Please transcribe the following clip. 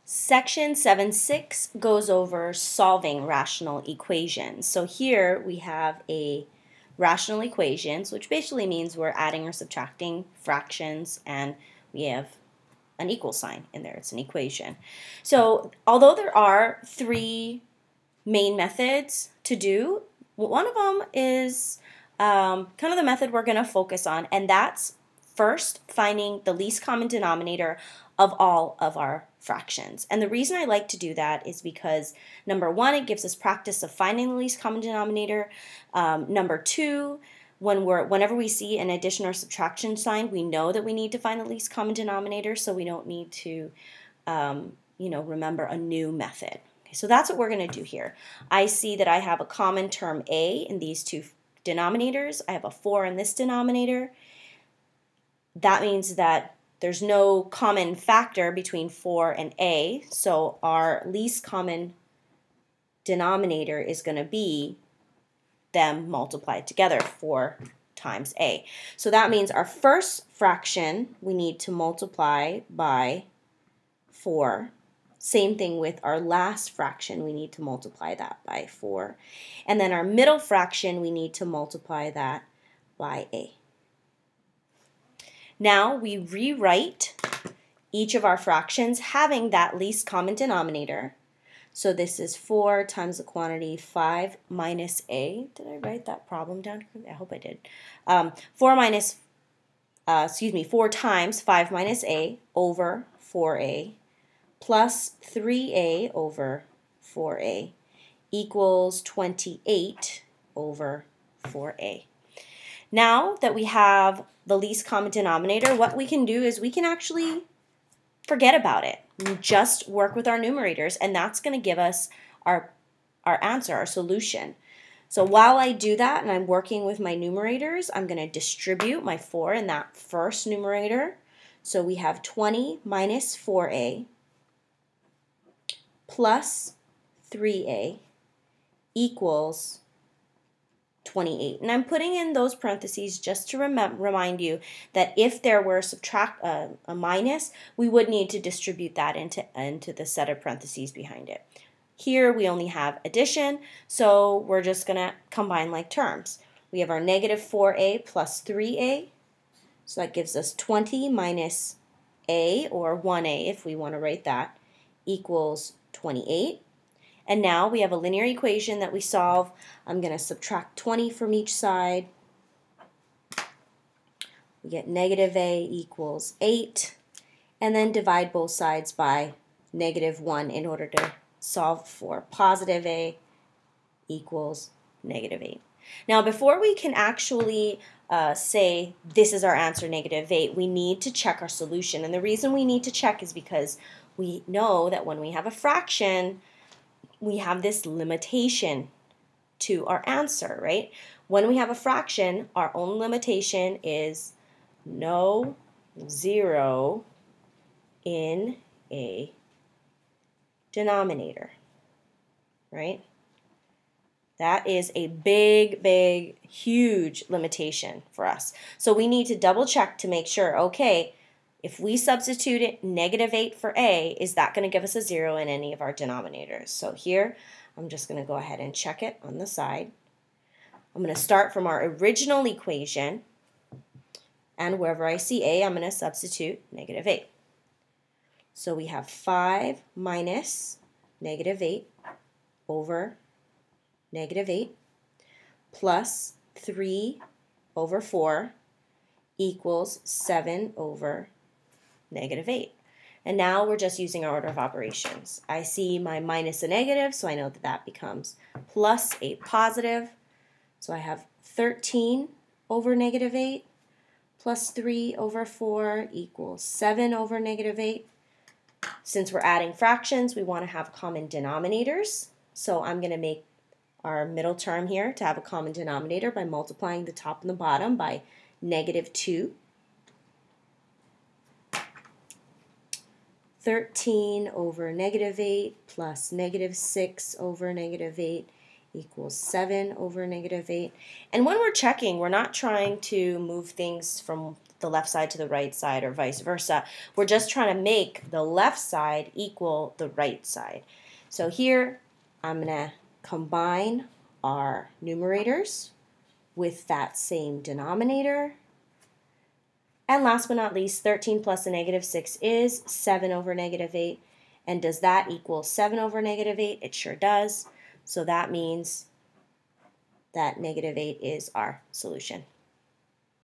Section 7.6 goes over solving rational equations. So here we have a rational equations, which basically means we're adding or subtracting fractions, and we have an equal sign in there. It's an equation. So although there are three main methods to do, one of them is kind of the method we're going to focus on, and that's first finding the least common denominator of all of our fractions. And the reason I like to do that is because, number one, it gives us practice of finding the least common denominator. Number two, whenever we see an addition or subtraction sign, we know that we need to find the least common denominator, so we don't need to remember a new method. Okay, so that's what we're going to do here. I see that I have a common term a in these two denominators. I have a 4 in this denominator. That means that there's no common factor between 4 and a, so our least common denominator is going to be them multiplied together, 4 times a. So that means our first fraction we need to multiply by 4. Same thing with our last fraction, we need to multiply that by 4. And then our middle fraction, we need to multiply that by a. Now we rewrite each of our fractions having that least common denominator. So this is 4 times the quantity 5 minus a. Did I write that problem down? I hope I did. 4 times 5 minus a over 4a plus 3a over 4a equals 28 over 4a. Now that we have the least common denominator, what we can do is we can actually forget about it. Just work with our numerators, and that's going to give us our answer, our solution. So while I do that and I'm working with my numerators, I'm going to distribute my 4 in that first numerator. So we have 20 minus 4a plus 3a equals 28. And I'm putting in those parentheses just to remind you that if there were a minus, we would need to distribute that into the set of parentheses behind it. Here we only have addition, so we're just going to combine like terms. We have our negative 4a plus 3a, so that gives us 20 minus a, or 1a if we want to write that, equals 28. And now we have a linear equation that we solve. I'm going to subtract 20 from each side. We get negative a equals 8. And then divide both sides by negative 1 in order to solve for positive a equals negative 8. Now before we can actually say this is our answer, negative 8, we need to check our solution. And the reason we need to check is because we know that when we have a fraction, we have this limitation to our answer, right? When we have a fraction, our only limitation is no 0 in a denominator, right? That is a big, big, huge limitation for us. So we need to double check to make sure, okay, if we substitute it negative 8 for a, is that going to give us a 0 in any of our denominators? So here, I'm just going to go ahead and check it on the side. I'm going to start from our original equation, and wherever I see a, I'm going to substitute negative 8. So we have 5 minus negative 8 over negative 8 plus 3 over 4 equals 7 over negative 8. And now we're just using our order of operations. I see my minus a negative, so I know that that becomes plus a positive. So I have 13 over negative 8 plus 3 over 4 equals 7 over negative 8. Since we're adding fractions, we want to have common denominators. So I'm going to make our middle term here to have a common denominator by multiplying the top and the bottom by negative 2. 13 over negative 8 plus negative 6 over negative 8 equals 7 over negative 8. And when we're checking, we're not trying to move things from the left side to the right side or vice versa. We're just trying to make the left side equal the right side. So here I'm going to combine our numerators with that same denominator. And last but not least, 13 plus a negative 6 is 7 over negative 8. And does that equal 7 over negative 8? It sure does. So that means that negative 8 is our solution.